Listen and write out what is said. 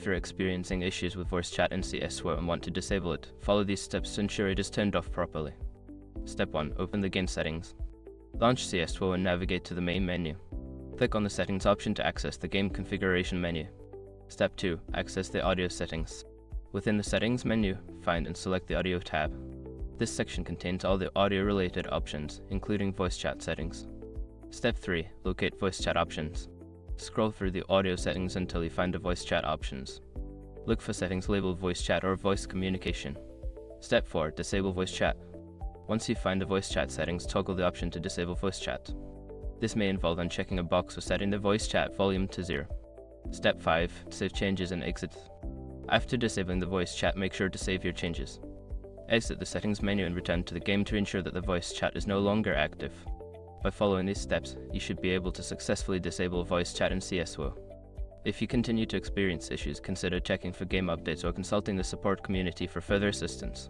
After experiencing issues with voice chat in CS2 and want to disable it, follow these steps to ensure it is turned off properly. Step 1. Open the game settings. Launch CS2 and navigate to the main menu. Click on the settings option to access the game configuration menu. Step 2. Access the audio settings. Within the settings menu, find and select the audio tab. This section contains all the audio-related options, including voice chat settings. Step 3. Locate voice chat options. Scroll through the audio settings until you find the voice chat options. Look for settings labeled voice chat or voice communication. Step 4. Disable voice chat. Once you find the voice chat settings, toggle the option to disable voice chat. This may involve unchecking a box or setting the voice chat volume to 0. Step 5. Save changes and exit. After disabling the voice chat, make sure to save your changes. Exit the settings menu and return to the game to ensure that the voice chat is no longer active. By following these steps, you should be able to successfully disable voice chat in CS2. If you continue to experience issues, consider checking for game updates or consulting the support community for further assistance.